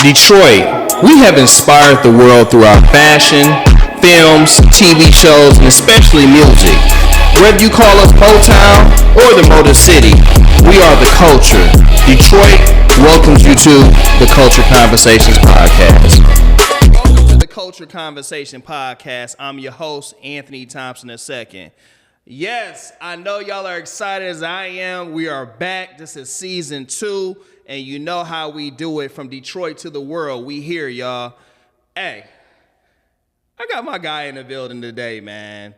Detroit, we have inspired the world through our fashion, films, TV shows, and especially music. Whether you call us Motown or the Motor City, we are the culture. Detroit welcomes you to the Culture Conversations Podcast. Welcome to the Culture Conversation Podcast. I'm your host, Anthony Thompson II. Yes, I know y'all are excited as I am. We are back. This is season 2. And you know how we do it, from Detroit to the world. We here, y'all. Hey, I got my guy in the building today, man.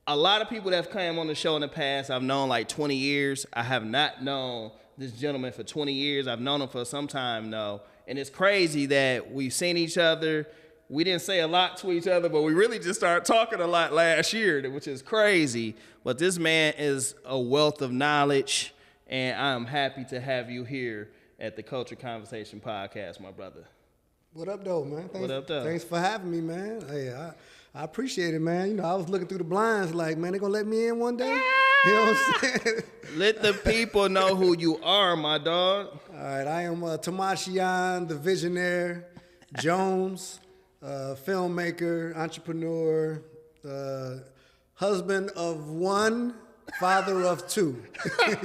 A lot of people that have come on the show in the past, I've known like 20 years. I have not known this gentleman for 20 years. I've known him for some time now. And it's crazy that we've seen each other. We didn't say a lot to each other, but we really just started talking a lot last year, which is crazy. But this man is a wealth of knowledge, and I'm happy to have you here at the Culture Conversation Podcast, my brother. What up, though, man? What up, though? Thanks for having me, man. Hey, I appreciate it, man. You know, I was looking through the blinds like, man, they gonna let me in one day? You know what I'm saying? Let the people know who you are, my dog. All right, I am Timashion, the Visionaire, Jones, filmmaker, entrepreneur, husband of one, father of two.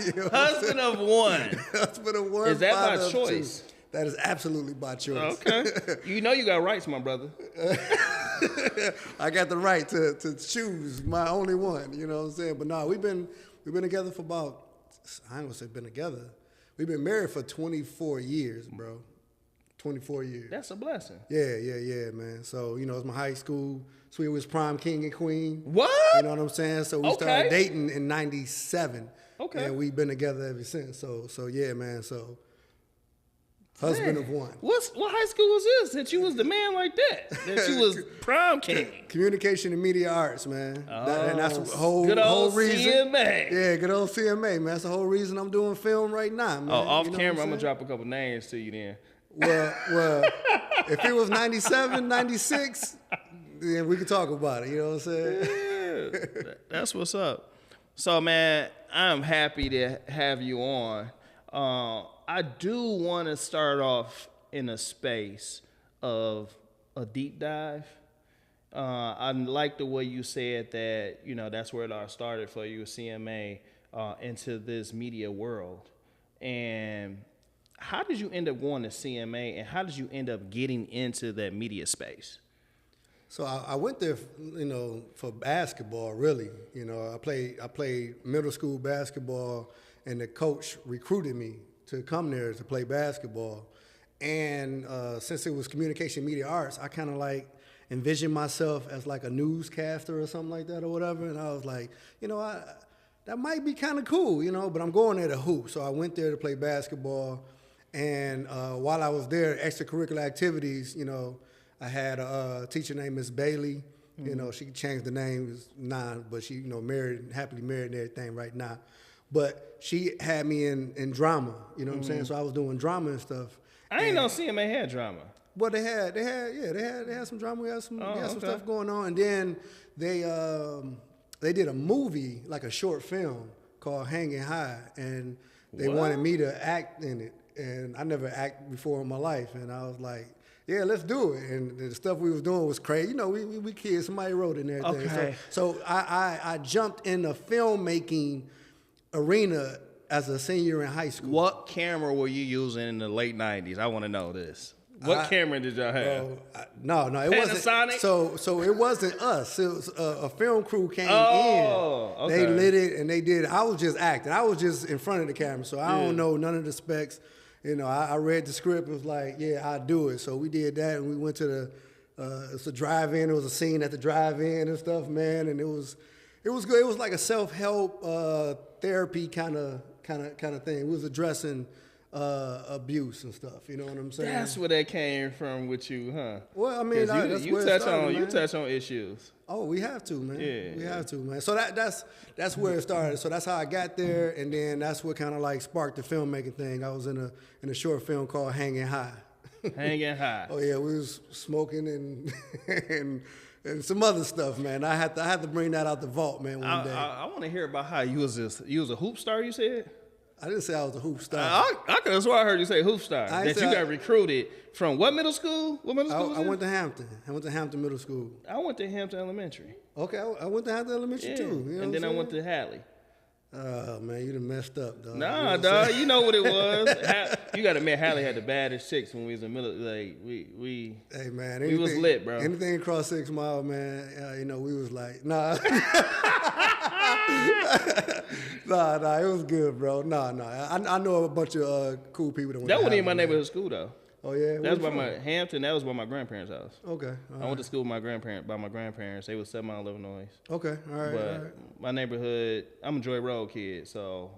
You know Husband of one. Husband of one. Is that father by of choice? Two. That is absolutely by choice. Okay. You know you got rights, my brother. I got the right to choose my only one. You know what I'm saying? But no, we've been together for about, I ain't gonna say been together. We've been married for 24 years, bro. 24 years. That's a blessing. Yeah, man. So, you know, it's my high school. So we was prom king and queen. What? You know what I'm saying? So we started dating in 97. Okay. And we've been together ever since. So yeah, man. So husband of one. What high school was this that you was the man like that? That you was prom king? Communication and Media Arts, man. And that's the whole reason. CMA. Yeah, good old CMA, man. That's the whole reason I'm doing film right now, man. Off you know camera, I'm going to drop a couple names to you then. Well, if it was 97, 96, then we could talk about it. You know what I'm saying? Yeah, that's what's up. So, man, I'm happy to have you on. I do want to start off in a space of a deep dive. I like the way you said that, you know, that's where it all started for you, CMA, into this media world. And how did you end up going to CMA, and how did you end up getting into that media space? So I went there, you know, for basketball, really. You know, I played middle school basketball, and the coach recruited me to come there to play basketball. And since it was communication media arts, I kind of like envisioned myself as like a newscaster or something like that or whatever. And I was like, you know, that might be kind of cool, you know, but I'm going there to hoop. So I went there to play basketball. And while I was there, extracurricular activities, you know, I had a teacher named Miss Bailey. Mm-hmm. You know, she changed the name, but she, you know, happily married and everything right now. But she had me in drama, you know what I'm saying? So I was doing drama and stuff. I didn't know CMA had drama. Well, they had some drama. We had some stuff going on. And then they did a movie, like a short film called Hanging High, and they wanted me to act in it. And I never acted before in my life, and I was like, yeah, let's do it. And the stuff we was doing was crazy. You know, we kids, somebody wrote it and everything. Okay. So I jumped in the filmmaking arena as a senior in high school. What camera were you using in the late 90s? I want to know this. What camera did y'all have? No, it Panasonic? wasn't. So it wasn't us. It was a film crew came in. Okay. They lit it and they did. I was just acting. I was just in front of the camera, so I don't know none of the specs. You know, I read the script. It was like, yeah, I'll do it. So we did that, and we went to it's a drive-in. There was a scene at the drive-in and stuff, man, and it was good. It was like a self-help therapy kind of thing. It was addressing abuse and stuff. You know what I'm saying? That's where that came from with you, huh? Well, I mean, that's you where touch it started, on man. You touch on issues. Oh, we have to, man. Yeah, we have to, man. So that's where it started. So that's how I got there, and then that's what kind of like sparked the filmmaking thing. I was in a short film called Hanging High. Hanging High. Oh yeah, we was smoking and some other stuff, man. I had to bring that out the vault, man. One day. I want to hear about how you was a hoop star. You said. I didn't say I was a hoop star. I could have sworn I heard you say hoop star. I That said you got recruited from what middle school? What middle school was I it? went to Hampton. I went to Hampton Middle School. I went to Hampton Elementary. Okay, I went to Hampton Elementary too. You know and then I went to Hadley. Oh man, you done messed up, dog. Nah, you know dog, you know what it was. You got to admit, Hadley had the baddest chicks when we was in middle. Like we. Hey man, we was lit, bro. Anything across 6 Mile, man. You know, we was like, nah. nah, it was good, bro. Nah. I know a bunch of cool people that wasn't even my neighborhood school though. Oh yeah, that was by my Hampton. That was by my grandparents' house. Okay, I went to school with my grandparents. They was 7 Mile, Illinois. Okay, all right. But my neighborhood, I'm a Joy Road kid, so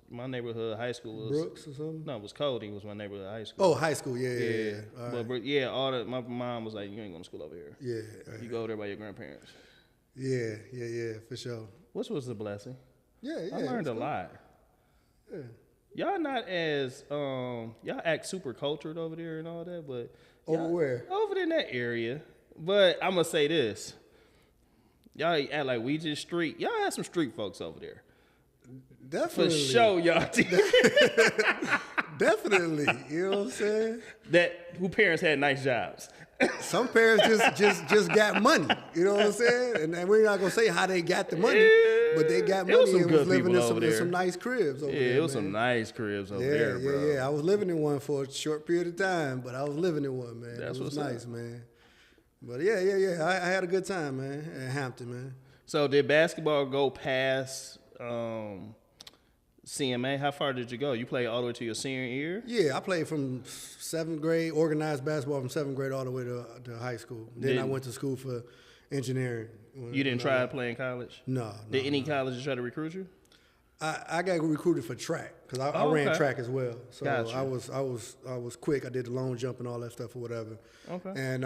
my neighborhood high school was Brooks or something. No, it was Cody. Was my neighborhood high school. Oh, high school, yeah. But my mom was like, you ain't going to school over here. Yeah, you go over there by your grandparents. Yeah, for sure. Which was a blessing. Yeah. I learned a lot. Yeah. Y'all not as y'all act super cultured over there and all that, but over where? Over there in that area. But I'm gonna say this. Y'all act like we just street. Y'all have some street folks over there. Definitely. For sure, y'all. Definitely. You know what I'm saying? Who parents had nice jobs. Some parents just got money. You know what I'm saying? And we're not gonna say how they got the money, but they got money and was living in some nice cribs over there. Yeah, it was some nice cribs over there, bro. Yeah. I was living in one for a short period of time, but I was living in one, man. That's it was nice, up. man. But yeah. I had a good time, man, at Hampton, man. So did basketball go past CMA? How far did you go? You played all the way to your senior year? Yeah, I played from 7th grade, organized basketball from 7th grade all the way to high school. Then I went to school for engineering. You didn't try to play in college? No. Did any colleges try to recruit you? I got recruited for track because I ran track as well. So gotcha. I was quick. I did the long jump and all that stuff or whatever. Okay. And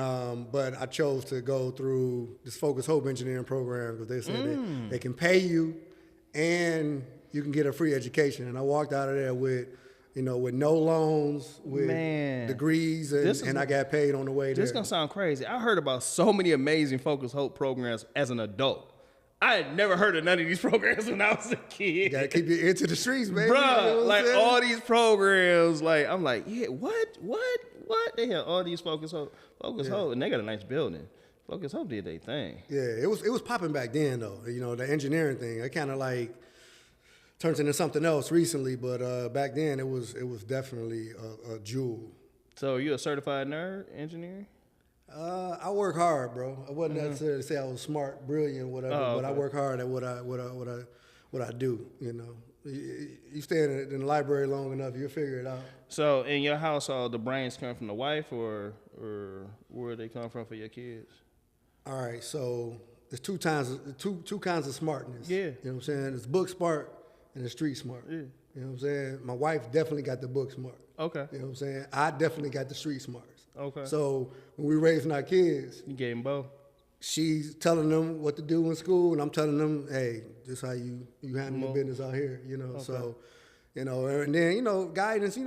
but I chose to go through this Focus Hope engineering program because they said they can pay you and you can get a free education. And I walked out of there with no loans, with degrees, and I got paid on the way there. This is going to sound crazy. I heard about so many amazing Focus Hope programs as an adult. I had never heard of none of these programs when I was a kid. You got to keep your ear to the streets, baby. Bruh, like all these programs, like I'm like, yeah, what? They have all these Focus Hope, and they got a nice building. Focus Hope did their thing. Yeah, it was popping back then though. The engineering thing. It kind of like turns into something else recently, but back then it was definitely a jewel. So are you a certified nerd engineer? I work hard, bro. I wouldn't necessarily say I was smart, brilliant, whatever, but I work hard at what I do. You stay in the library long enough, you'll figure it out. So in your household, the brains come from the wife, or where they come from for your kids? All right, so there's two kinds of smartness. Yeah, you know what I'm saying. It's book smart and it's street smart. Yeah. You know what I'm saying? My wife definitely got the book smart. Okay. You know what I'm saying? I definitely got the street smarts. Okay. So when we raising our kids, you gave them both. She's telling them what to do in school, and I'm telling them, hey, this is how you handle your business out here. Okay. So, and then guidance.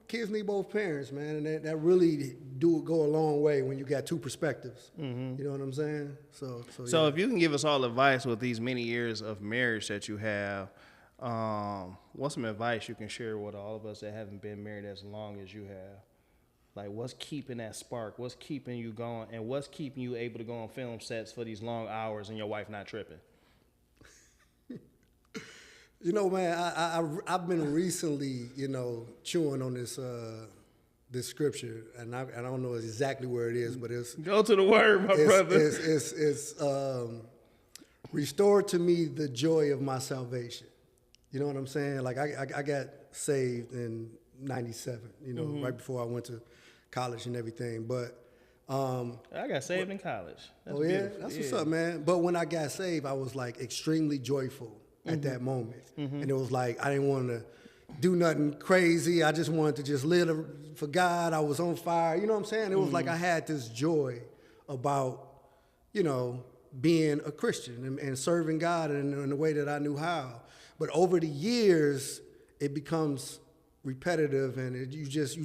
Kids need both parents, man, and that really go a long way when you got two perspectives. Mm-hmm. You know what I'm saying? So if you can give us all advice with these many years of marriage that you have. What's some advice you can share with all of us that haven't been married as long as you have? Like, what's keeping that spark? What's keeping you going? And what's keeping you able to go on film sets for these long hours and your wife not tripping? Man, I've been recently, chewing on this scripture, and I don't know exactly where it is, but it's... Go to the word, my brother. It's restore to me the joy of my salvation. You know what I'm saying? Like, I got saved in 97, right before I went to college and everything. But I got saved in college. That's beautiful. That's what's up, man. But when I got saved, I was like extremely joyful at that moment. And it was like I didn't want to do nothing crazy. I just wanted to just live for God. I was on fire. You know what I'm saying? It was like I had this joy about, being a Christian and serving God in the way that I knew how. But over the years, it becomes repetitive, and you just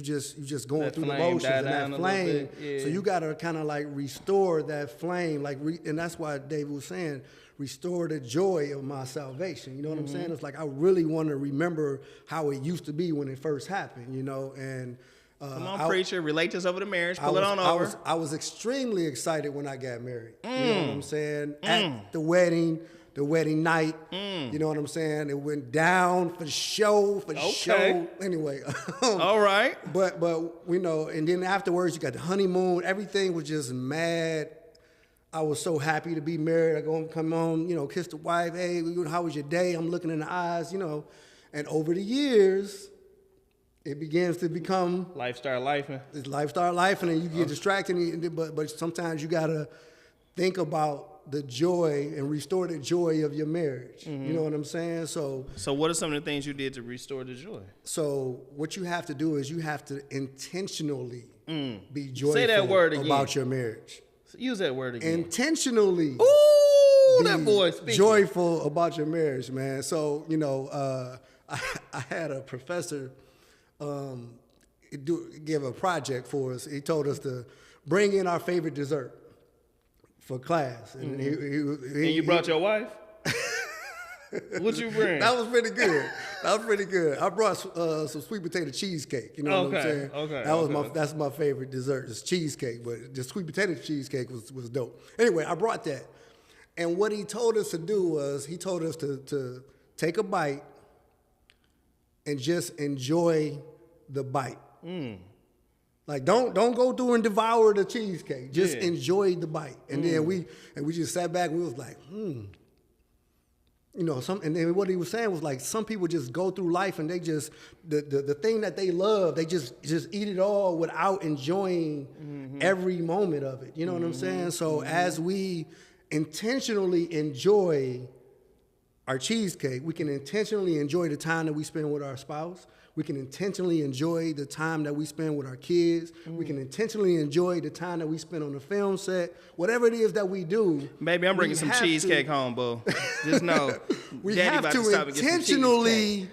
going that through the flame motions, die and down that a little flame. bit, yeah. So you gotta kind of like restore that flame, and that's why David was saying, restore the joy of my salvation. You know what I'm saying? It's like I really want to remember how it used to be when it first happened. You know, and come on, preacher, relate this over to marriage. Pull it on over. I was extremely excited when I got married. You know what I'm saying? At the wedding night. You know what I'm saying? It went down for show, show. Anyway. All right. But you know, and then afterwards you got the honeymoon. Everything was just mad. I was so happy to be married. I go come on, you know, kiss the wife. Hey, how was your day? I'm looking in the eyes, you know. And over the years, it begins to become lifestyle life, and then you get distracted. But sometimes you gotta think about the joy and restore the joy of your marriage. You know what I'm saying? So what are some of the things you did to restore the joy? So what you have to do is you have to intentionally be joyful Say that word again. About your marriage. Use that word again. Intentionally. Ooh, that boy speaking. Joyful about your marriage, man. So, you know, I had a professor give a project for us. He told us to bring in our favorite dessert for class. And, and you brought your wife? What you bring? That was pretty good. I brought some sweet potato cheesecake. You know what I'm saying? Okay. That's my favorite dessert. It's cheesecake, but the sweet potato cheesecake was dope. Anyway, I brought that. And what he told us to do was he told us to take a bite and just enjoy the bite. Like don't go through and devour the cheesecake. Just enjoy the bite. And then we just sat back and we was like, You know, and then what he was saying was like some people just go through life and they just the thing that they love, they just eat it all without enjoying every moment of it. You know what I'm saying? So as we intentionally enjoy our cheesecake, we can intentionally enjoy the time that we spend with our spouse. We can intentionally enjoy the time that we spend with our kids. We can intentionally enjoy the time that we spend on the film set. Whatever it is that we do. Baby, I'm bringing some cheesecake home, boo. Just know. We Daddy have about to stop and get some intentionally cheesecake.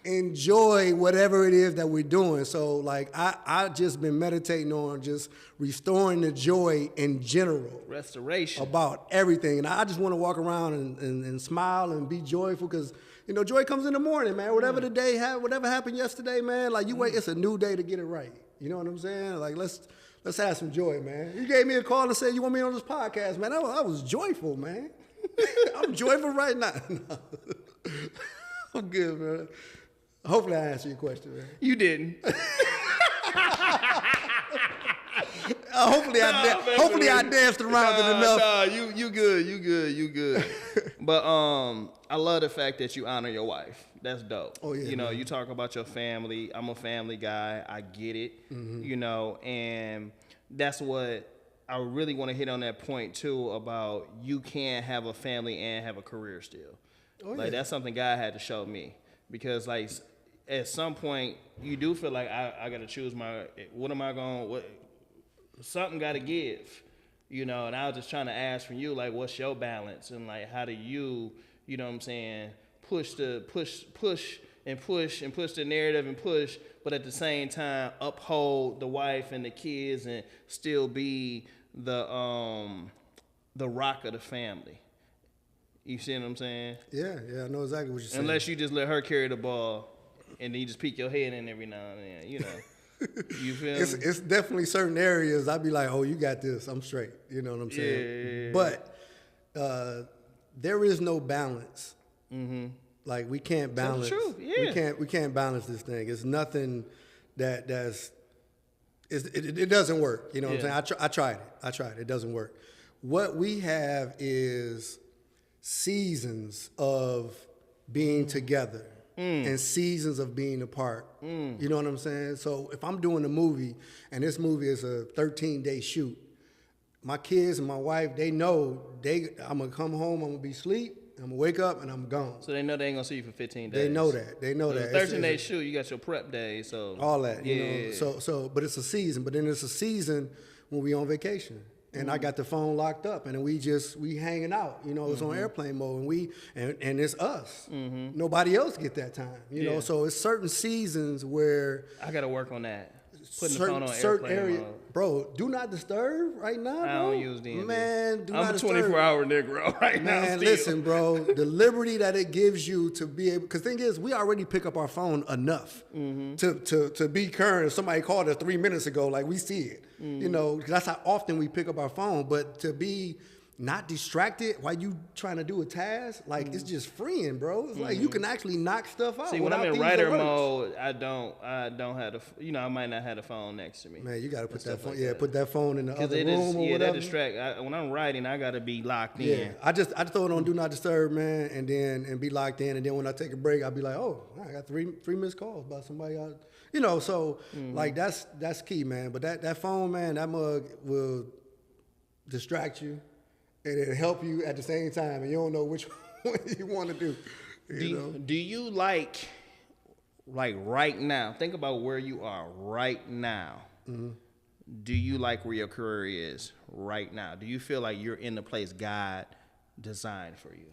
enjoy whatever it is that we're doing. So, like, I just been meditating on just restoring the joy in general. Restoration. About everything. And I just want to walk around and smile and be joyful because, you know, joy comes in the morning, man. Whatever the day whatever happened yesterday, man, like you wait, it's a new day to get it right. You know what I'm saying? Like let's have some joy, man. You gave me a call and said you want me on this podcast, man. I was joyful, man. I'm joyful right now. No. I'm good, man. Hopefully I answered your question, man. You didn't. Hopefully I danced around it enough. Nah, you good. But I love the fact that you honor your wife. That's dope. Oh yeah. You know, you talk about your family. I'm a family guy. I get it. You know, and that's what I really want to hit on that point too about you can't have a family and have a career still. That's something God had to show me because like at some point you do feel like I got to choose something got to give, you know, and I was just trying to ask from you, like, what's your balance? And, like, how do you know what I'm saying, push the narrative and push, but at the same time uphold the wife and the kids and still be the rock of the family. You see what I'm saying? Yeah, I know exactly what you're saying. Unless you just let her carry the ball and then you just peek your head in every now and then, you know. You feel me? It's definitely certain areas I'd be like, oh, you got this. I'm straight. You know what I'm saying? Yeah. But there is no balance. Like we can't balance. That's the truth. Yeah. We can't balance this thing. It's nothing it doesn't work. You know what I'm saying? I tried it. It doesn't work. What we have is seasons of being together. And seasons of being apart. You know what I'm saying? So if I'm doing a movie and this movie is a 13-day shoot, my kids and my wife, they know I'm going to come home, I'm going to be asleep, I'm going to wake up, and I'm gone. So they know they ain't going to see you for 15 days. They know that. 13-day shoot, you got your prep days. So all that, you know. So, but it's a season. But then it's a season when we on vacation. and I got the phone locked up, and we hanging out. You know, it's on airplane mode, and it's us. Nobody else get that time. You know, so it's certain seasons where I got to work on that. Putting the phone on airplane mode. Bro, do not disturb right now, bro. I don't use DND. Man, do not disturb. I'm a 24-hour Negro right now. Man, listen, bro. The liberty that it gives you to be able, because thing is, we already pick up our phone enough to be current. If somebody called us 3 minutes ago, like we see it. You know, that's how often we pick up our phone. But to be not distracted while you trying to do a task, like it's just freeing, bro. It's like you can actually knock stuff out. See, when I'm in writer mode, I don't have I might not have the phone next to me. Man, you got to put that phone. Yeah, put that phone in the other room or whatever. That distract. When I'm writing, I got to be locked in. Yeah, I just throw it on do not disturb, man, and be locked in. And then when I take a break, I'll be like, oh, I got three missed calls by somebody else. You know, so like that's key, man. But that phone, man, that mug will distract you, and it'll help you at the same time, and you don't know which one you want to do. Do you like right now? Think about where you are right now. Do you like where your career is right now? Do you feel like you're in the place God designed for you?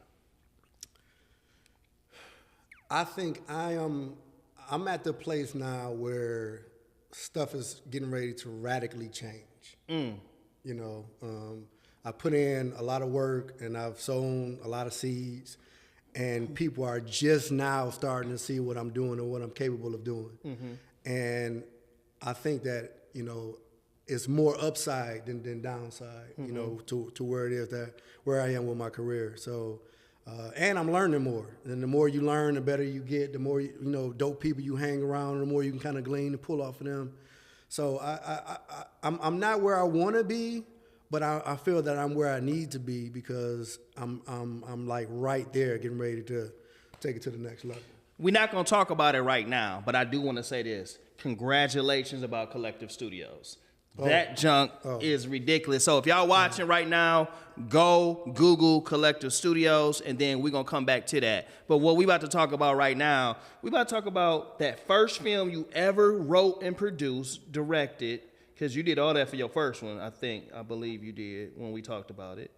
I think I'm at the place now where stuff is getting ready to radically change. You know, I put in a lot of work and I've sown a lot of seeds, and people are just now starting to see what I'm doing and what I'm capable of doing. And I think that, you know, it's more upside than downside, you know, to where it is where I am with my career. So, and I'm learning more. And the more you learn, the better you get. The more, you know, dope people you hang around, the more you can kind of glean and pull off of them. So I'm not where I want to be, but I feel that I'm where I need to be because I'm like right there getting ready to take it to the next level. We're not going to talk about it right now, but I do want to say this. Congratulations about Collective Studios. That junk is ridiculous. So if y'all watching right now, go Google Collective Studios, and then we're going to come back to that. But what we about to talk about right now, we about to talk about that first film you ever wrote and produced, directed, because you did all that for your first one, I believe you did when we talked about it.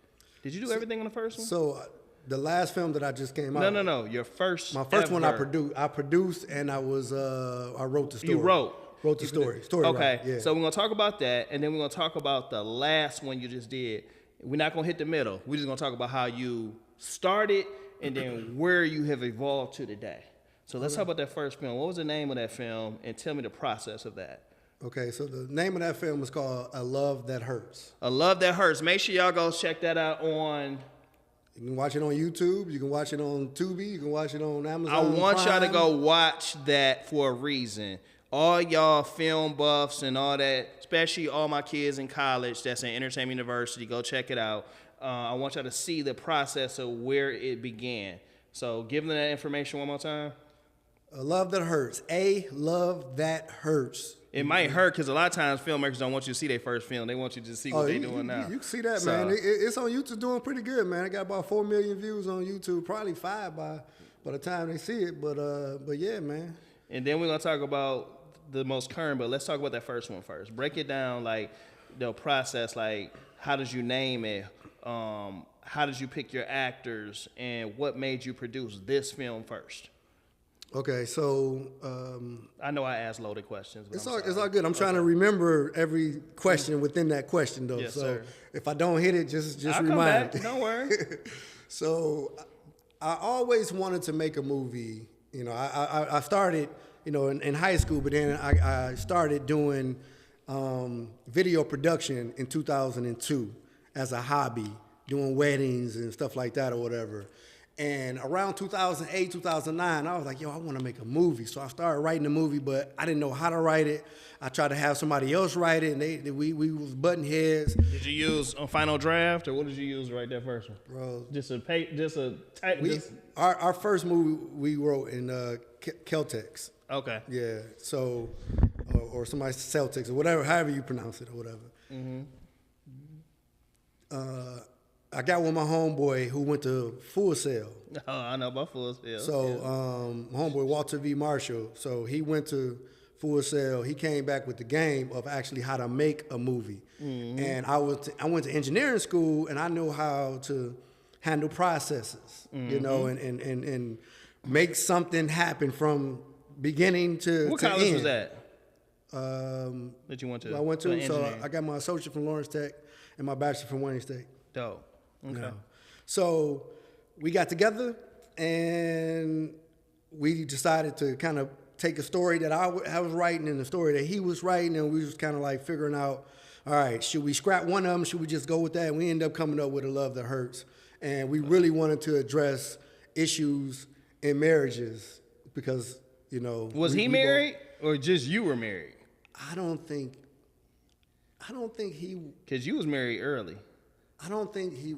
Did you do everything on the first one? So the last film that I just came out. No. Your first. My first one I produced, and I wrote the story. You wrote the story. Okay, right, yeah. So we're going to talk about that, and then we're going to talk about the last one you just did. We're not going to hit the middle. We're just going to talk about how you started and then where you have evolved to today. So let's talk about that first film. What was the name of that film, and tell me the process of that. Okay, so the name of that film is called A Love That Hurts. A Love That Hurts. Make sure y'all go check that out on... You can watch it on YouTube. You can watch it on Tubi. You can watch it on Amazon. I want Prime. y'all to go watch that for a reason. All y'all film buffs and all that, especially all my kids in college that's in Entertainment University, go check it out. I want y'all to see the process of where it began. So give them that information one more time. A Love That Hurts. A Love That Hurts. It might hurt because a lot of times filmmakers don't want you to see their first film. They want you to see what they're doing now. You can see that, man. It's on YouTube doing pretty good, man. It got about 4 million views on YouTube, probably 5 by the time they see it. But yeah, man. And then we're going to talk about the most current, but let's talk about that first one first. Break it down, like the process, like how did you name it? How did you pick your actors? And what made you produce this film first? Okay, so I know I asked loaded questions. But it's all good. I'm trying to remember every question within that question, though. Yes, so sir. If I don't hit it, just I'll remind come back. Don't worry. So I always wanted to make a movie. You know, I started, you know, in high school, but then I started doing video production in 2002 as a hobby, doing weddings and stuff like that or whatever. And around 2008, 2009, I was like, yo, I want to make a movie. So I started writing a movie, but I didn't know how to write it. I tried to have somebody else write it, and we was butting heads. Did you use a Final Draft, or what did you use to write that first one? Bro, our first movie we wrote in Celtics. Okay. Yeah. So, or somebody Celtics or whatever, however you pronounce it or whatever. Mm-hmm. I got with my homeboy who went to Full Sail. Oh, I know about Full Sail. So, my homeboy Walter V. Marshall. So he went to Full Sail, he came back with the game of actually how to make a movie. And I went to engineering school, and I know how to handle processes, you know, and make something happen from beginning to What to college end. was that? That you went to? I went to, so engineering? I got my associate from Lawrence Tech and my bachelor from Wayne State. Dope. Okay. You know. So we got together and we decided to kind of take a story that I was writing and the story that he was writing, and we was kind of like figuring out, all right, should we scrap one of them? Should we just go with that? And we ended up coming up with A Love That Hurts. And we really wanted to address issues in marriages because, you know. Was he married or just you were married? I don't think he. Because you was married early. I don't think he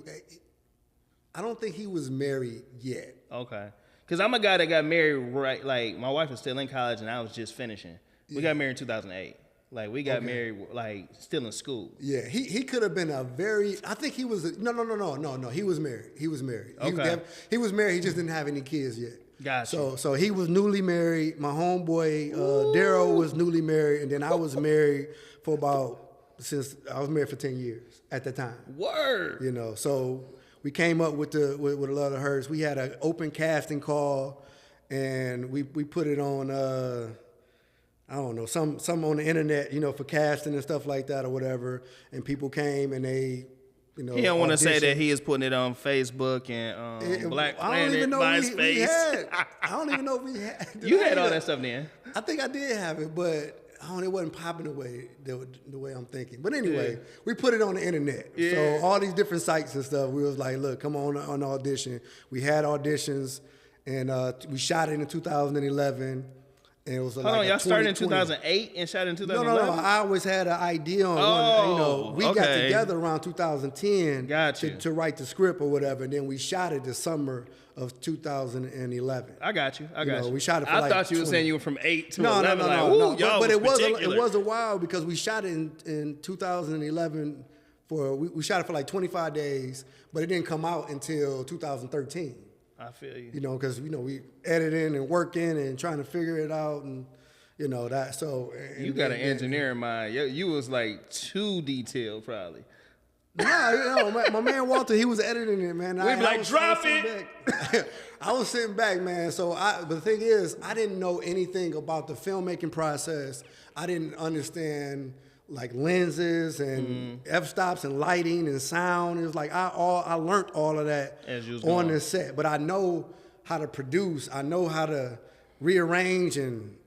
was married yet. Okay. Because I'm a guy that got married right, like, my wife was still in college and I was just finishing. We got married in 2008. Like, we got married, like, still in school. Yeah, he could have been a very, I think he was, no, he was married. He was married. Okay. He was married, he just didn't have any kids yet. Gotcha. So he was newly married. My homeboy, Daryl, was newly married, and then I was married for since I was married for 10 years at the time. Word. You know, so we came up with A Love That Hurts. We had an open casting call, and we put it on, I don't know, some on the internet, you know, for casting and stuff like that or whatever. And people came and they, you know, He don't want to say auditioned. that he is putting it on Facebook and Black I don't Planet, even know MySpace. I don't even know if we had. You had all that stuff then. I think I did have it, but it wasn't popping the way I'm thinking. But anyway, we put it on the internet. Yeah. So all these different sites and stuff, we was like, look, come on audition. We had auditions, and we shot it in 2011. And it was Hold on, y'all started in 2008 and shot in 2011? No. I always had an idea on we got together around 2010 to write the script or whatever, and then we shot it the summer of 2011. I got you. We shot it for I thought you were saying you were from 8 to 11. No. Y'all But it particular. was a while because we shot it in 2011 we shot it for like 25 days, but it didn't come out until 2013. I feel you. You know, because, you know, we editing and working and trying to figure it out and, you know, that. So. You got an engineer in mind. You was like too detailed probably. Nah, you know, my man Walter, he was editing it, man. We'd be like, drop it. I was sitting back, man. But the thing is, I didn't know anything about the filmmaking process. I didn't understand like lenses and f-stops and lighting and sound. It was like I learned all of that on the set. But I know how to produce. I know how to rearrange and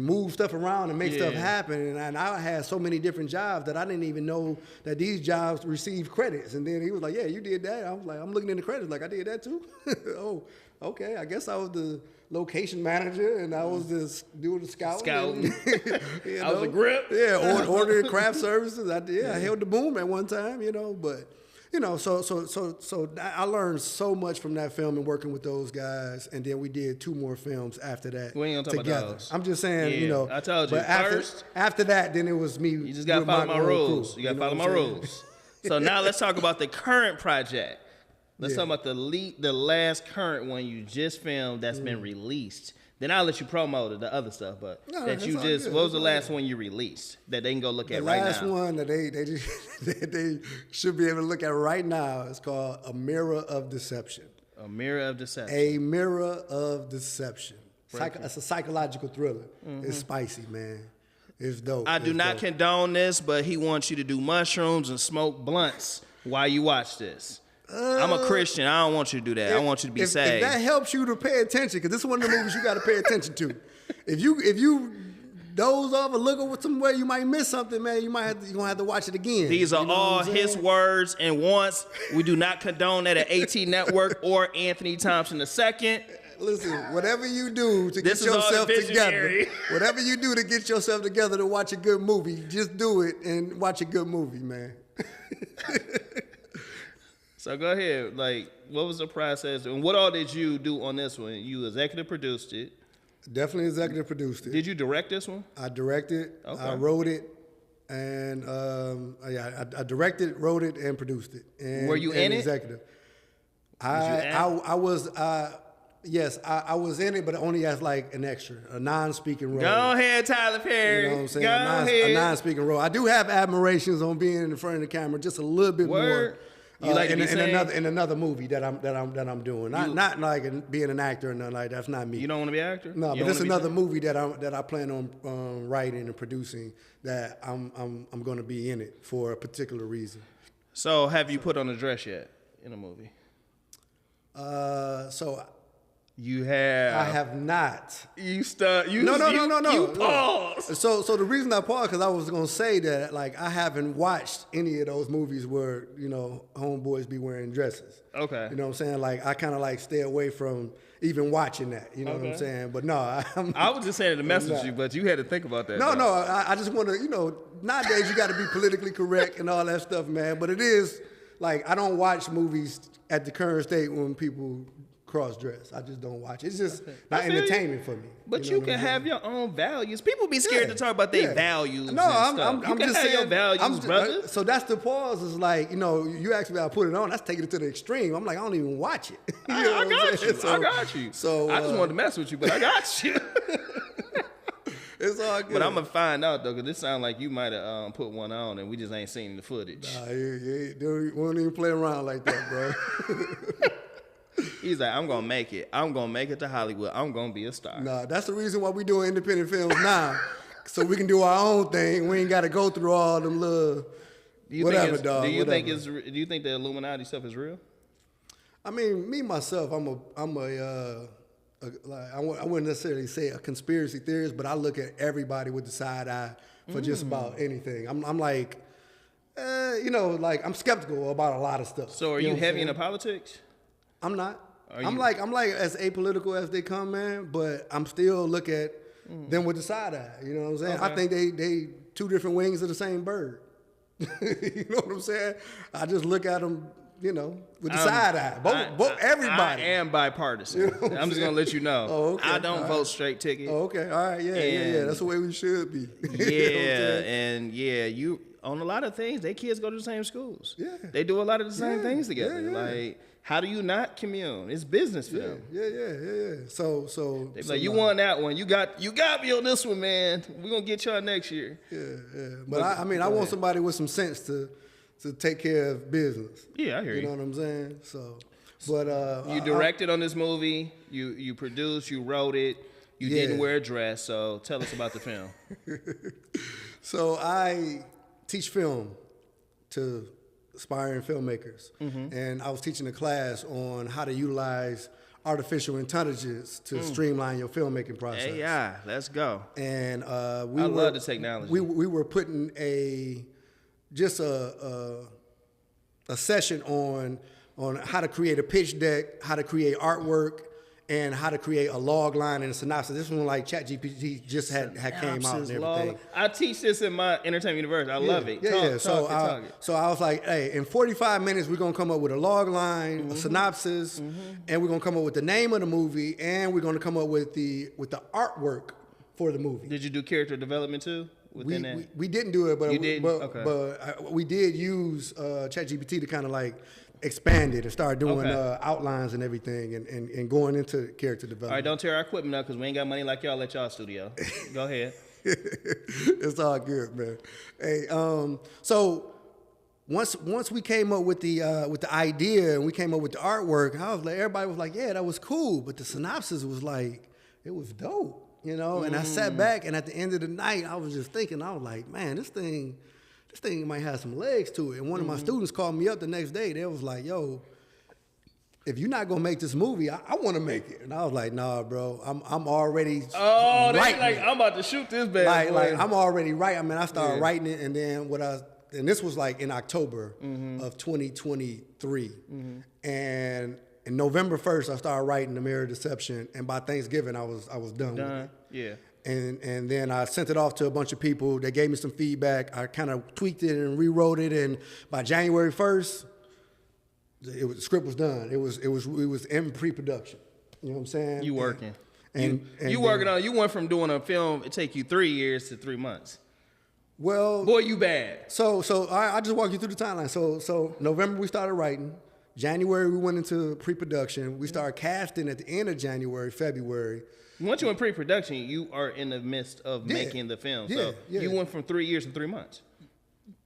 move stuff around and make stuff happen. And I had so many different jobs that I didn't even know that these jobs received credits. And then he was like, yeah, you did that. I was like, I'm looking in the credits like I did that too. Oh, okay. I guess I was the location manager and I was just doing the scouting. You know? I was a grip. Yeah, ordering craft services. I held the boom at one time, you know, but you know, so I learned so much from that film and working with those guys, and then we did 2 more films after that. We ain't gonna talk together. about those. I'm just saying, you know. I told you. But First, after that, then it was me. You just gotta follow my rules. Crew, you gotta follow my rules. So now let's talk about the current project. Let's talk about the last current one you just filmed that's been released. Then I'll let you promote the other stuff, but what was the last one you released that they can go look at right now? The last one that they should be able to look at right now is called A Mirror of Deception. A Mirror of Deception. A Mirror of Deception. It's a psychological thriller. It's spicy, man. It's dope. I do not condone this, but he wants you to do mushrooms and smoke blunts while you watch this. I'm a Christian. I don't want you to do that. I want you to be saved. If that helps you to pay attention, because this is one of the movies you got to pay attention to. If you doze off or look over somewhere, you might miss something, man. You're gonna have to watch it again. These are all his words and wants. We do not condone that at AT Network or Anthony Thompson II. Listen, whatever you do to get yourself together, whatever you do to get yourself together to watch a good movie, just do it and watch a good movie, man. So go ahead. Like, what was the process, and what all did you do on this one? You executive produced it. Definitely executive produced it. Did you direct this one? I directed. Okay. I wrote it, and I directed, wrote it, and produced it. And, Were you in it? Executive. I was. Yes, I was in it, but only as like an extra, a non-speaking role. Go ahead, Tyler Perry. You know what I'm saying? Go ahead. A non-speaking role. I do have admirations on being in front of the camera just a little bit Word. more. You like in to be another movie that I'm doing. Not like being an actor or nothing like that. That's not me. You don't want to be an actor? No, but it's another movie that I plan on writing and producing that I'm going to be in it for a particular reason. So have you put on a dress yet in a movie? You have. I have not. You start. You No. You pause. So the reason I paused because I was gonna say that like I haven't watched any of those movies where homeboys be wearing dresses. Okay. You know what I'm saying? Like I kind of like stay away from even watching that. You know what I'm saying? But no, I was just saying to message you, but you had to think about that. No. I just want to. Nowadays you got to be politically correct and all that stuff, man. But it is like I don't watch movies at the current state when people cross-dress. I just don't watch it. It's just not entertainment for me. But you can have your own values. People be scared to talk about their values. No, I'm just saying. Your values, brother. So that's the pause. Is like you asked me, I put it on. That's taking it to the extreme. I'm like, I don't even watch it. I got you. I got you. So I just wanted to mess with you, but I got you. It's all good. But I'm gonna find out though, because it sounds like you might have put one on, and we just ain't seen the footage. Nah, we don't even play around like that, bro. He's like, I'm gonna make it. I'm gonna make it to Hollywood. I'm gonna be a star. Nah, that's the reason why we doing independent films now, so we can do our own thing. We ain't got to go through all them little whatever, dog. Do you think the Illuminati stuff is real? I mean, me myself, I wouldn't necessarily say a conspiracy theorist, but I look at everybody with the side eye for just about anything. I'm like, like I'm skeptical about a lot of stuff. So are you heavy into politics? I'm not. I'm like as apolitical as they come, man. But I'm still look at them with the side eye. You know what I'm saying? Okay. I think they two different wings of the same bird. You know what I'm saying? I just look at them, with the side eye. Both everybody. I am bipartisan. You know I'm just gonna let you know. Oh, okay. I don't vote straight ticket. Oh, okay. All right. Yeah. That's the way we should be. Yeah, you on a lot of things. They kids go to the same schools. Yeah. They do a lot of the same things together. Yeah. Like, how do you not commune? It's business film. Yeah. So they be like, you won that one. You got me on this one, man. We're gonna get y'all next year. Yeah. But I want somebody with some sense to take care of business. Yeah, I hear you. You know what I'm saying? So, but you directed on this movie. You produced. You wrote it. You didn't wear a dress. So tell us about the film. So I teach film to aspiring filmmakers, and I was teaching a class on how to utilize artificial intelligence to streamline your filmmaking process. AI, let's go. And I love the technology. We were putting a session on how to create a pitch deck, how to create artwork, and how to create a log line and a synopsis. This one like ChatGPT just had came out and everything. I teach this in my entertainment university. I love it. So I was like, hey, in 45 minutes, we're going to come up with a log line, a synopsis, and we're going to come up with the name of the movie, and we're going to come up with the artwork for the movie. Did you do character development too? We didn't do it, but we did use ChatGPT to kind of like expand it and start doing outlines and everything and going into character development. All right, don't tear our equipment up because we ain't got money like y'all at y'all studio. Go ahead. It's all good, man. Hey, so once we came up with the idea and we came up with the artwork, I was like, everybody was like, yeah, that was cool, but the synopsis was like, it was dope. And I sat back, and at the end of the night, I was just thinking, I was like, man, this thing might have some legs to it. And one of my students called me up the next day. They was like, yo, if you're not gonna make this movie, I want to make it. And I was like, nah, bro, I'm already writing. Like, I'm about to shoot this bad boy. Like I'm already writing. I mean, I started writing it, and then and this was like in October of 2023, and. And November 1st, I started writing The Mirror Deception, and by Thanksgiving, I was done with it. Yeah. And then I sent it off to a bunch of people. They gave me some feedback. I kind of tweaked it and rewrote it, and by January 1st, the script was done. It was in pre-production. You know what I'm saying? You working? And you working on? You went from doing a film it take you 3 years to 3 months. Well, boy, you bad. So I just walk you through the timeline. So November we started writing. January, we went into pre-production. We started casting at the end of January, February. Once you're in pre-production, you are in the midst of making the film. So you went from 3 years to 3 months.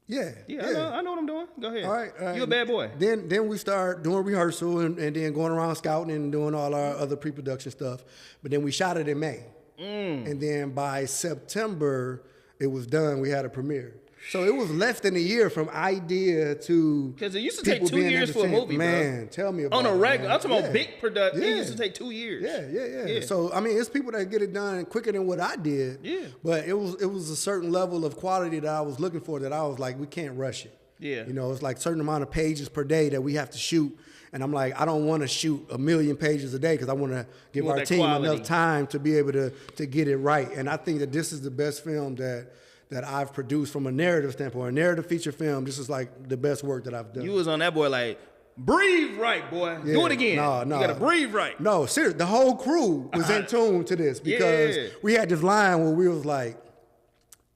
Yeah. I know what I'm doing. Go ahead. All right. You a bad boy. Then we start doing rehearsal and then going around scouting and doing all our other pre-production stuff. But then we shot it in May. And then by September, it was done. We had a premiere. So it was less than a year from idea to because it used to take 2 years for a movie, man, bro. Tell me about it. On a regular, man. I'm talking about big production. It used to take 2 years. Yeah. So I mean, it's people that get it done quicker than what I did. Yeah. But it was a certain level of quality that I was looking for that I was like, we can't rush it. Yeah. You know, it's like a certain amount of pages per day that we have to shoot. And I'm like, I don't want to shoot 1 million pages a day because I want to give our team enough time to be able to get it right. And I think that this is the best film that I've produced from a narrative standpoint. A narrative feature film, this is like the best work that I've done. You was on that boy like, breathe right, boy. Yeah. Do it again. No. You got to breathe right. No, seriously. The whole crew was in tune to this because we had this line where we was like,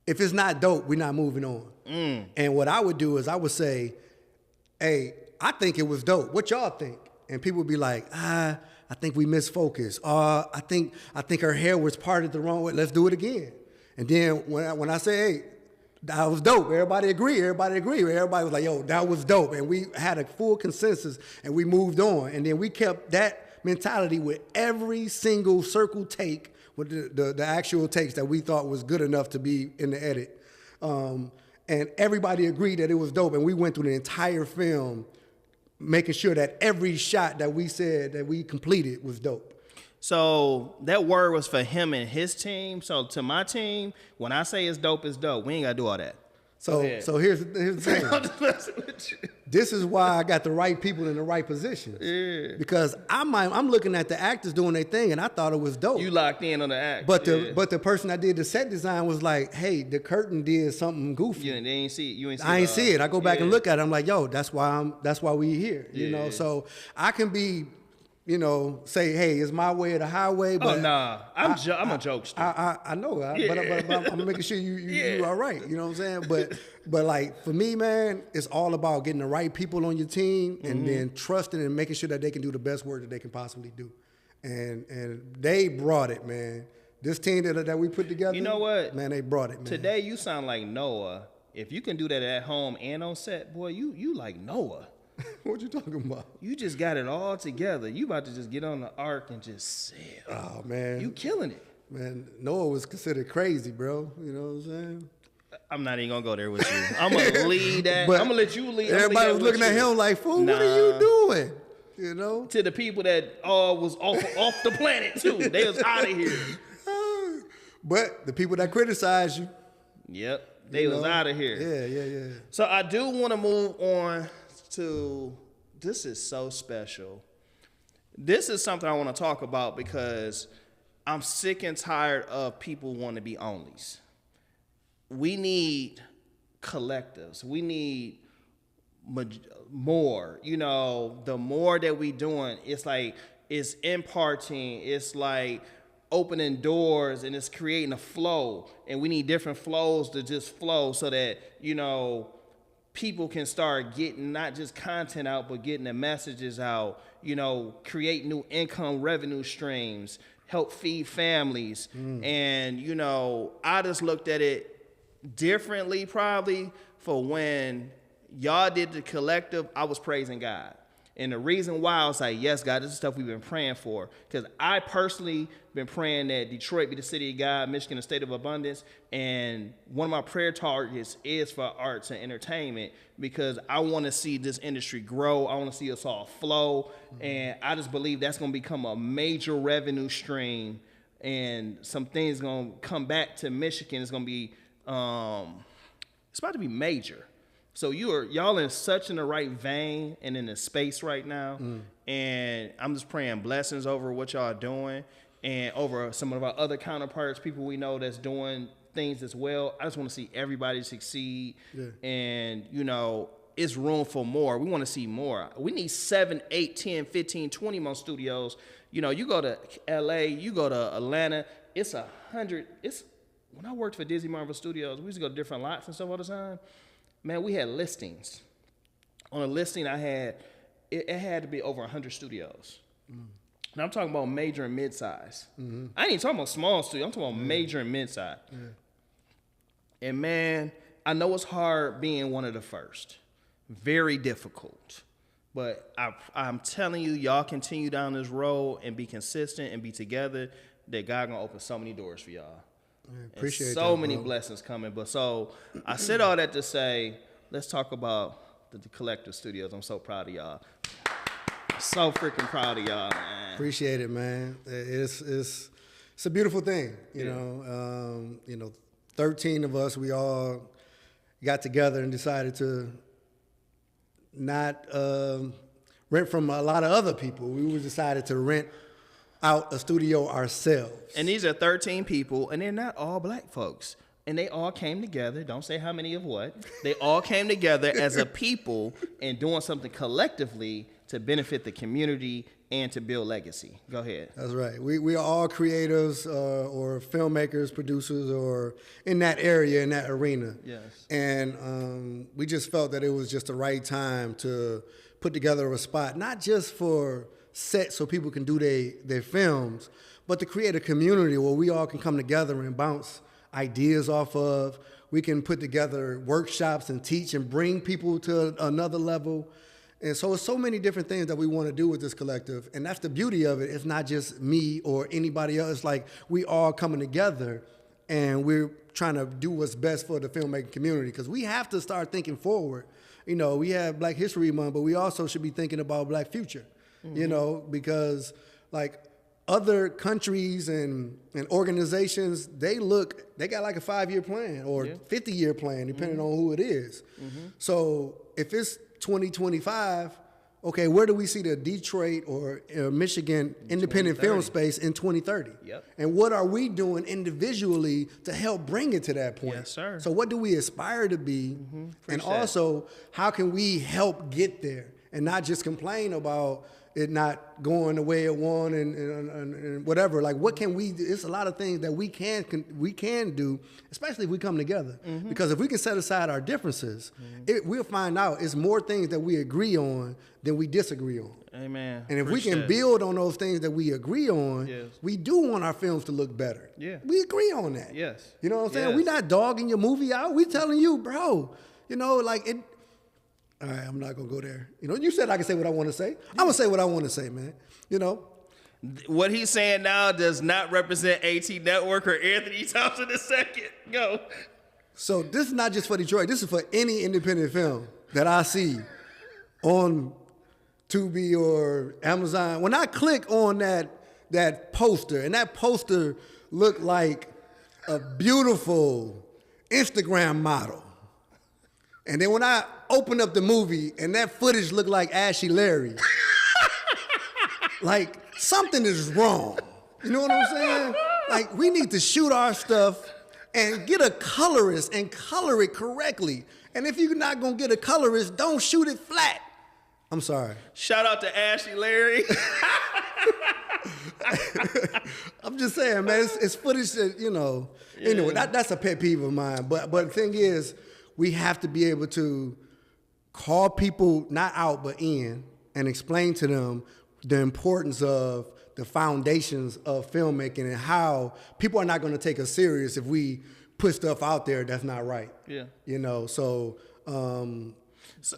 if it's not dope, we're not moving on. And what I would do is I would say, hey, I think it was dope. What y'all think? And people would be like, I think we misfocused. I think her hair was parted the wrong way. Let's do it again. And then when I say, hey, that was dope, everybody agreed. Everybody was like, yo, that was dope. And we had a full consensus and we moved on. And then we kept that mentality with every single circle take with the actual takes that we thought was good enough to be in the edit. And everybody agreed that it was dope. And we went through the entire film making sure that every shot that we said that we completed was dope. So that word was for him and his team. So to my team, when I say it's dope, it's dope. We ain't got to do all that. So here's the thing. I'm just messing with you. This is why I got the right people in the right positions. Yeah. Because I'm looking at the actors doing their thing, and I thought it was dope. You locked in on the act. But the person that did the set design was like, hey, the curtain did something goofy. Yeah, they ain't see it. You ain't see it. I ain't see it. I go back and look at it. I'm like, yo, that's why we here. You know, so I can be, you know, say, hey, it's my way or the highway. But I'm a jokester. I know, but I'm making sure you all right. You know what I'm saying? But like for me, man, it's all about getting the right people on your team and then trusting and making sure that they can do the best work that they can possibly do. And they brought it, man. This team that we put together, you know what? Man, they brought it, man. Today you sound like Noah. If you can do that at home and on set, boy, you like Noah. What you talking about? You just got it all together. You about to just get on the ark and just sail. Oh, man. You killing it. Man, Noah was considered crazy, bro. You know what I'm saying? I'm not even going to go there with you. I'm going to lead that. I'm going to let you lead. Everybody was looking at him like, fool, what are you doing? You know? To the people that was off the planet, too. They was out of here. But the people that criticize you. Yep. They was out of here. Yeah. So I do want to move on to, this is so special. This is something I want to talk about because I'm sick and tired of people wanting to be onlys. We need collectives. We need more. You know, the more that we doing, it's like, it's imparting, it's like opening doors, and it's creating a flow. And we need different flows to just flow so that, you know, people can start getting not just content out, but getting the messages out, you know, create new income revenue streams, help feed families. And, you know, I just looked at it differently probably for when y'all did the collective, I was praising God. And the reason why I was like, yes, God, this is stuff we've been praying for. Because I personally been praying that Detroit be the city of God, Michigan, the state of abundance. And one of my prayer targets is for arts and entertainment because I want to see this industry grow. I want to see us all flow. And I just believe that's going to become a major revenue stream. And some things going to come back to Michigan. It's going to be, it's about to be major. So y'all in such in the right vein and in the space right now. And I'm just praying blessings over what y'all doing and over some of our other counterparts, people we know that's doing things as well. I just want to see everybody succeed. Yeah. And, you know, it's room for more. We want to see more. We need 7, 8, 10, 15, 20 more studios. You know, you go to LA, you go to Atlanta, it's 100. When I worked for Disney Marvel Studios, we used to go to different lots and stuff all the time. Man, we had listings. On a listing, I had it had to be over 100 studios. Now I'm talking about major and mid-size. I ain't even talking about small studio. I'm talking about major and mid-size. And man, I know it's hard being one of the first. Very difficult. But I'm telling you, y'all continue down this road and be consistent and be together, that God gonna open so many doors for y'all. Appreciate so that, many bro. blessings coming. But so I said all that to say, let's talk about the collective studios. I'm so proud of y'all. So freaking proud of y'all, man. Appreciate it, man. It's a beautiful thing, you know. 13 of us, we all got together and decided to not rent from a lot of other people. We decided to rent out a studio ourselves. And these are 13 people, and they're not all black folks. And they all came together. Don't say how many of what. They all came together as a people and doing something collectively to benefit the community and to build legacy. Go ahead. That's right. We are all creatives or filmmakers, producers, or in that area, in that arena. Yes. And we just felt that it was just the right time to put together a spot, not just for sets so people can do their films, but to create a community where we all can come together and bounce ideas off of. We can put together workshops and teach and bring people to another level. And so it's so many different things that we want to do with this collective. And that's the beauty of it. It's not just me or anybody else. It's like we all coming together and we're trying to do what's best for the filmmaking community, because we have to start thinking forward. You know, we have Black History Month, but we also should be thinking about Black future, you know, because like other countries and organizations, they got like a 5-year plan or 50-year plan, depending on who it is. So if it's 2025, okay, where do we see the Detroit or Michigan independent film space in 2030? Yep. And what are we doing individually to help bring it to that point? Yes, sir. So what do we aspire to be? And also, how can we help get there and not just complain about it not going the way it want and whatever. Like, what can we do? It's a lot of things that we can do, especially if we come together. Because if we can set aside our differences, we'll find out it's more things that we agree on than we disagree on. Amen. And if we can build on those things that we agree on, we do want our films to look better. Yeah. We agree on that. Yes. You know what I'm saying? Yes. We're not dogging your movie out. We telling you, bro, you know, like it. All right, I'm not going to go there. You know, you said I can say what I want to say. I'm going to say what I want to say, man. You know? What he's saying now does not represent AT Network or Anthony Thompson II. Go. So this is not just for Detroit. This is for any independent film that I see on Tubi or Amazon. When I click on that poster, and that poster looked like a beautiful Instagram model. And then when I opened up the movie and that footage looked like Ashy Larry, like something is wrong. You know what I'm saying? Like we need to shoot our stuff and get a colorist and color it correctly. And if you're not gonna get a colorist, don't shoot it flat. I'm sorry. Shout out to Ashy Larry. I'm just saying, man, it's footage that, you know, anyway, that's a pet peeve of mine. But the thing is, we have to be able to call people not out but in and explain to them the importance of the foundations of filmmaking and how people are not going to take us serious if we put stuff out there that's not right. Yeah. You know, so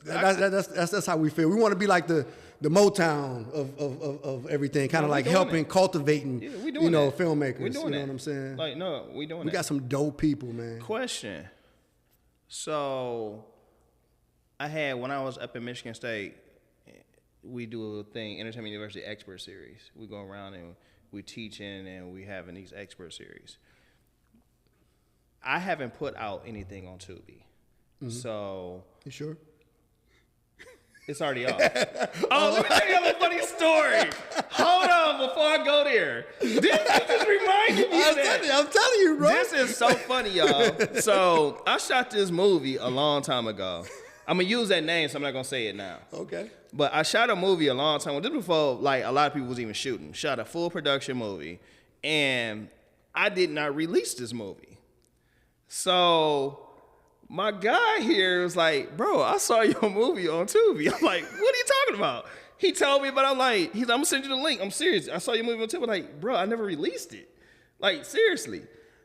that's how we feel. We want to be like the Motown of everything, kind of like helping, cultivating, you know, filmmakers. We doing you know what I'm saying? Like, no, we doing We got some dope people, man. Question. So, when I was up in Michigan State, we do a thing, Entertainment University Expert Series. We go around and we teaching and we having these expert series. I haven't put out anything on Tubi. So. You sure? It's already off. Oh, let me tell you a funny story. Hold on before I go there. This just reminded me of that. I'm telling you, bro. This is so funny, y'all. So I shot this movie a long time ago. I'm going to use that name, so I'm not going to say it now. Okay. But I shot a movie a long time ago. This before like a lot of people was even shooting. Shot a full production movie. And I did not release this movie. So my guy here was like, bro, I saw your movie on Tubi. I'm like, what are you talking about? He told me, but I'm like, I'm gonna send you the link. I'm serious. I saw your movie on Tubi. I'm like, bro, I never released it. Like, seriously.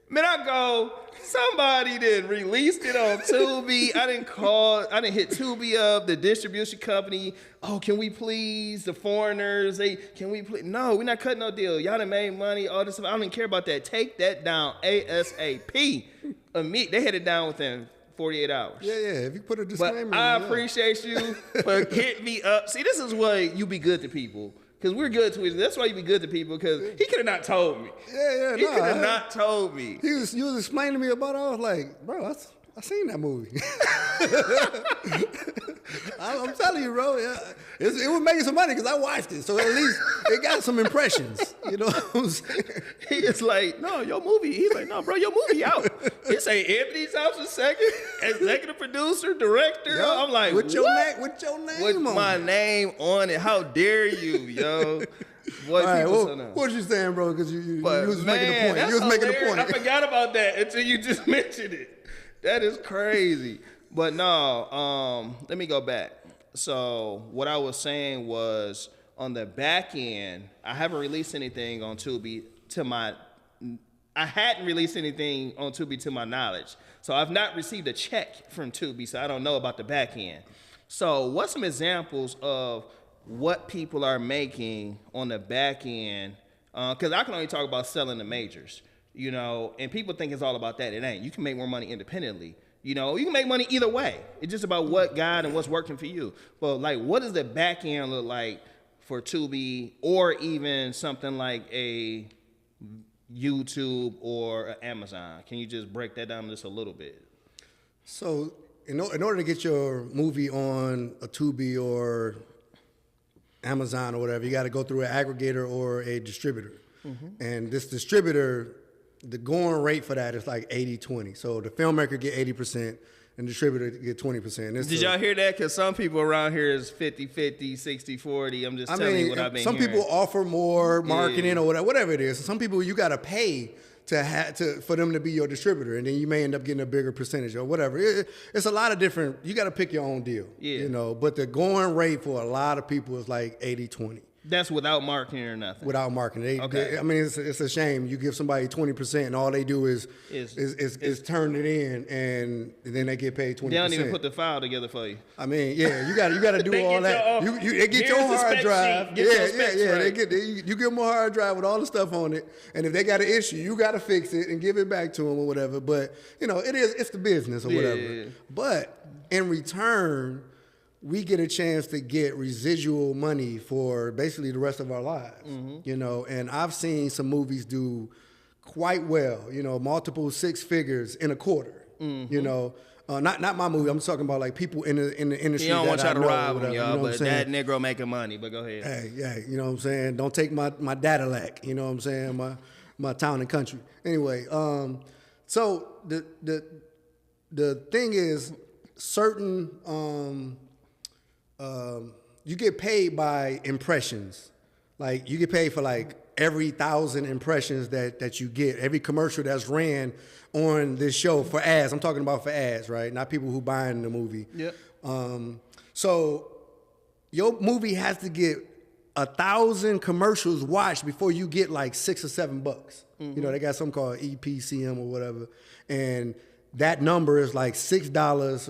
Man, I go, somebody did released it on Tubi. I didn't hit Tubi up, the distribution company. Oh, can we please, the foreigners, can we please? No, we're not cutting no deal. Y'all done made money, all this stuff. I don't even care about that. Take that down ASAP. They had it down within 48 hours. Yeah, if you put a disclaimer. But I appreciate you for hitting me up. See, this is why you be good to people. Because we're good to each other. That's why you be good to people, because he could have not told me. He could have not told me. You was explaining to me about it. I was like, bro, I seen that movie. I'm telling you, bro. Yeah, it was making some money because I watched it. So at least it got some impressions. You know what I'm saying? He is like, no, your movie. He's like, no, bro, your movie out. He say Anthony's House is second, executive producer, director. Yo, I'm like, with your name with my name on it. How dare you, yo? What was you saying, bro? Because you was making a point. You was making a point. I forgot about that until you just mentioned it. That is crazy. But no, let me go back. So what I was saying was, on the back end, I haven't released anything on Tubi I hadn't released anything on Tubi to my knowledge. So I've not received a check from Tubi, so I don't know about the back end. So what's some examples of what people are making on the back end? Because I can only talk about selling the majors, you know, and people think it's all about that. It ain't. You can make more money independently. You know, you can make money either way. It's just about what guide and what's working for you. But like, what does the back end look like for Tubi, or even something like a YouTube or an Amazon? Can you just break that down just a little bit? So in order to get your movie on a Tubi or Amazon or whatever, you got to go through an aggregator or a distributor. Mm-hmm. And this distributor, the going rate for that is like 80-20. So the filmmaker get 80% and the distributor get 20%. Did y'all hear that? Because some people around here is 50-50, 60-40. I'm just telling you what I've been hearing. Some people offer more marketing or whatever it is. Some people you got to pay for them to be your distributor, and then you may end up getting a bigger percentage or whatever. It's a lot of different. You got to pick your own deal. Yeah. You know, but the going rate for a lot of people is like 80-20. That's without marketing or nothing. Without marketing, I mean, it's a shame. You give somebody 20%, and all they do is turn it in, and then they get paid 20%. They don't even put the file together for you. I mean, yeah, you got to do all that. They get your hard drive. You give them a hard drive with all the stuff on it, and if they got an issue, you got to fix it and give it back to them or whatever. But you know, it's the business or whatever. Yeah. But in return, we get a chance to get residual money for basically the rest of our lives, you know, and I've seen some movies do quite well, you know, multiple six figures in a quarter, you know, not my movie. I'm talking about like people in the industry. You don't want y'all to ride with y'all, you know but that Negro making money, but go ahead. Hey, you know what I'm saying? Don't take my Dadillac, you know what I'm saying? My town and country. Anyway, so the thing is, certain, you get paid by impressions. Like you get paid for like every 1,000 impressions that you get, every commercial that's ran on this show for ads. I'm talking about for ads, right? Not people who buying the movie. Yep. So your movie has to get 1,000 commercials watched before you get like $6 or $7. Mm-hmm. You know, they got something called EPCM or whatever, and that number is like $6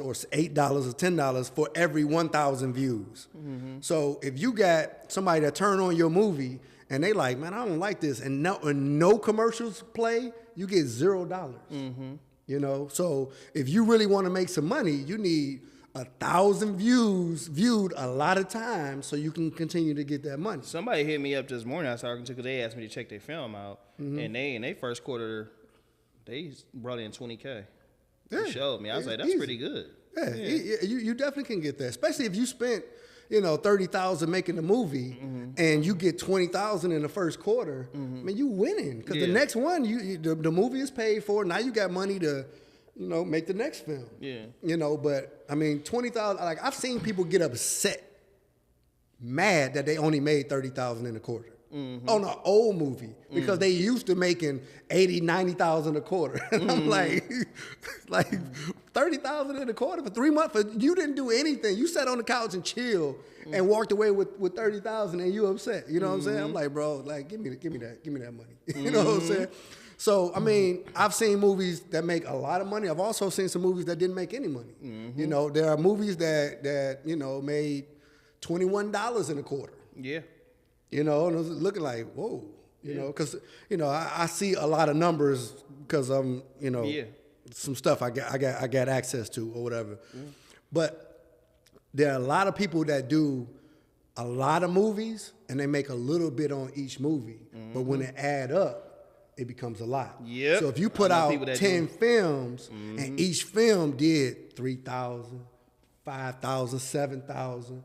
or $8 or $10 for every 1,000 views. Mm-hmm. So if you got somebody that turn on your movie and they like, man, I don't like this, and no commercials play, you get $0. Mm-hmm. You know, so if you really want to make some money, you need 1,000 views viewed a lot of times so you can continue to get that money. Somebody hit me up this morning I was talking to because they asked me to check their film out, and they in their first quarter they brought in $20K. Yeah, he showed me. I was like, that's easy. Pretty good. Yeah. You definitely can get that, especially if you spent, you know, $30,000 making the movie, and you get $20,000 in the first quarter. I mean, you winning because the next one, the movie is paid for. Now you got money to, you know, make the next film. Yeah. You know, but I mean, $20,000. Like I've seen people get upset, mad that they only made $30,000 in a quarter. On an old movie because they used to making $80,000, $90,000 a quarter. And I'm like $30,000 $30,000 in a quarter for 3 months. You didn't do anything. You sat on the couch and chilled and walked away with $30,000, and you upset. You know what I'm saying? I'm like, bro, like give me that money. You know what I'm saying? So I mean, I've seen movies that make a lot of money. I've also seen some movies that didn't make any money. You know, there are movies that you know made $21 in a quarter. Yeah. You know, and it was looking like, whoa. You know, because you know I see a lot of numbers because I'm some stuff I got access to or whatever. But there are a lot of people that do a lot of movies and they make a little bit on each movie. But when it add up, it becomes a lot. Yep. So if you put out 10 films and each film did 3,000, 5,000, 7,000.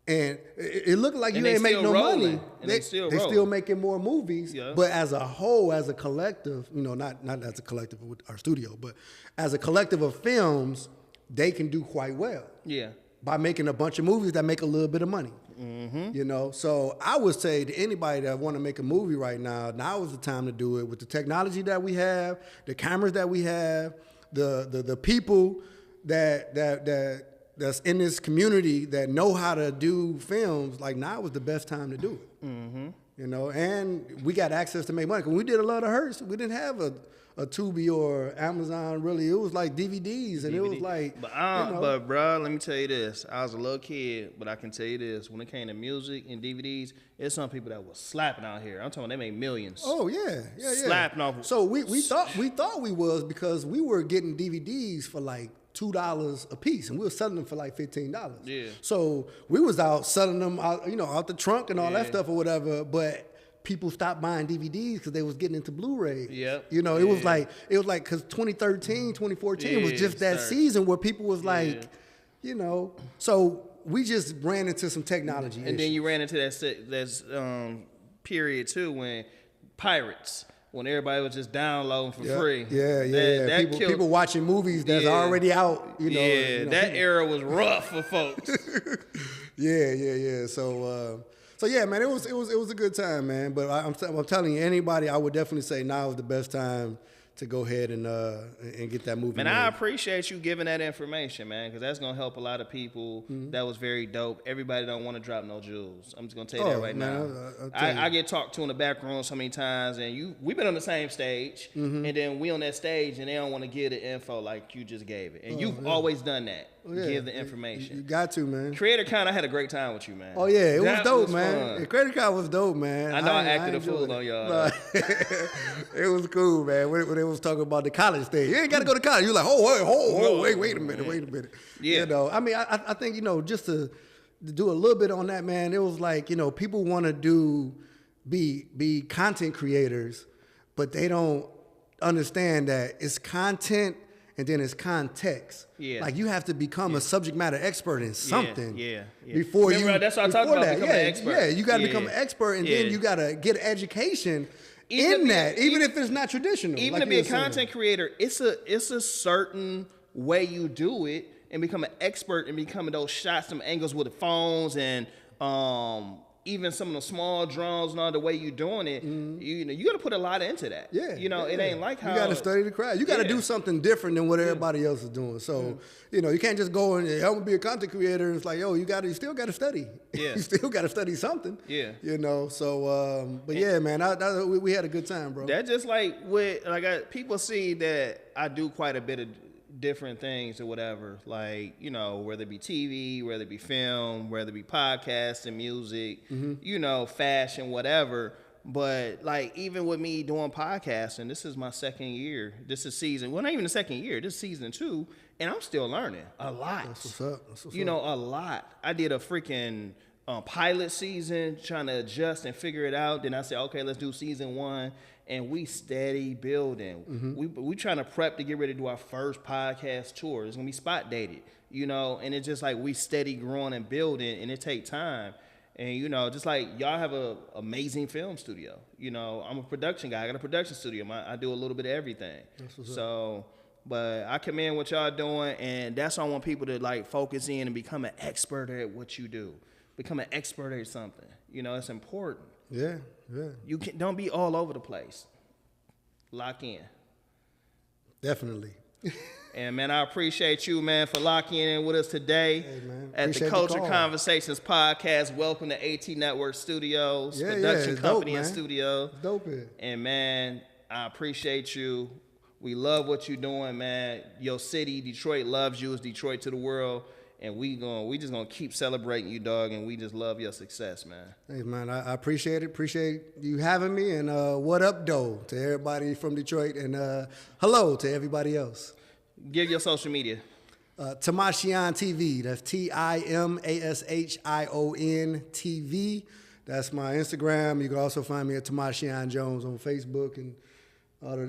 And it looked like you ain't making no money. They still making more movies. Yeah. But as a whole, as a collective, you know, not as a collective with our studio, but as a collective of films, they can do quite well. Yeah. By making a bunch of movies that make a little bit of money. You know, so I would say to anybody that want to make a movie right now is the time to do it with the technology that we have, the cameras that we have, the people that's in this community that know how to do films. Like now is the best time to do it. You know, and we got access to make money. When we did a lot of Hertz, we didn't have a Tubi or Amazon really. It was like DVDs, and it was like. But bro, let me tell you this: I was a little kid, but I can tell you this: when it came to music and DVDs, there's some people that was slapping out here. I'm talking, they made millions. Oh yeah. Slapping off. So we thought we was because we were getting DVDs for like $2 a piece, and we were selling them for like $15. Yeah. So we was out selling them out, you know, out the trunk and all that stuff or whatever. But people stopped buying DVDs because they was getting into Blu-ray. Yep. You know, it was like because 2013, 2014 was just that season where people was like, you know, so we just ran into some technology issues. Then you ran into that period too when pirates. When everybody was just downloading for free. That people watching movies that's already out. You know, that era was rough for folks. So yeah, man, it was a good time, man. But I'm telling you, anybody, I would definitely say now is the best time to go ahead and get that movie. Man, I appreciate you giving that information, man, because that's gonna help a lot of people. That was very dope. Everybody don't want to drop no jewels. I'm just gonna tell you that right now. I get talked to in the back room so many times, and we've been on the same stage, and then we on that stage, and they don't want to give the info like you just gave it, and you've always done that. Give the information. You got to, man. Creator Con, I had a great time with you, man. Oh yeah, it was dope, man. Creator Con was dope, man. I know I acted a fool on y'all. It was cool, man. When they was talking about the college thing, you ain't got to go to college. You like, wait a minute. Yeah. You know, I mean, I think, you know, just to do a little bit on that, man. It was like, you know, people want to be content creators, but they don't understand that it's content. And then it's context. Yeah. Like you have to become a subject matter expert in something. Before Remember, that's what I talked about. Becoming an expert. Yeah, you got to become an expert, and then you got to get education in that, even if it's not traditional. Even to be a content creator, it's a certain way you do it, and become an expert in becoming those shots, some angles with the phones, and even some of the small drones and all the way you're doing it, you know, you got to put a lot into that. Yeah. You know, it ain't like how... You got to study the craft. You got to do something different than what everybody else is doing. So, you know, you can't just go and, I'm going to be a content creator. And it's like, yo, you still got to study. Yeah. You still got to study something. Yeah. You know, so, but yeah, man, we had a good time, bro. That just like people see that I do quite a bit of different things or whatever, like, you know, whether it be TV, whether it be film, whether it be podcasts and music, you know, fashion, whatever. But like, even with me doing podcasting, this is my second year. This is not even the second year. This is season 2, and I'm still learning a lot. That's what's up. You know, a lot. I did a freaking pilot season, trying to adjust and figure it out. Then I said, okay, let's do season 1. And we steady building. We trying to prep to get ready to do our first podcast tour. It's gonna be spot dated, you know. And it's just like we steady growing and building, and it take time. And you know, just like y'all have a amazing film studio. You know, I'm a production guy. I got a production studio. I do a little bit of everything. So, but I commend what y'all doing, and that's why I want people to like focus in and become an expert at what you do. Become an expert at something. You know, it's important. Yeah. Don't be all over the place. Lock in. Definitely. And man, I appreciate you, man, for locking in with us today man. at the Appreciate the Culture call. Conversations podcast. Welcome to AT Network Studios, production it's company dope, and man. studio. It's dope here. And man, I appreciate you. We love what you're doing, man. Your city, Detroit, loves you. It's Detroit to the world. And we just gonna keep celebrating you, dog, and we just love your success, man. Hey, man, I appreciate it. Appreciate you having me. And what up, though, to everybody from Detroit. And hello to everybody else. Give your social media. Timashion TV. That's Timashon TV. That's my Instagram. You can also find me at Timashion Jones on Facebook. And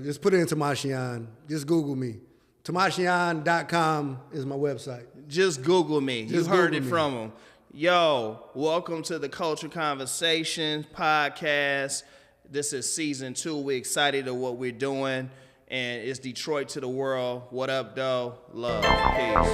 just put it in Timashion. Just Google me. Timashion.com is my website. Just Google me. Just you heard Google it me. from him. Yo, welcome to the Culture Conversations podcast. This is season 2. We're excited at what we're doing. And it's Detroit to the world. What up, though? Love. Peace.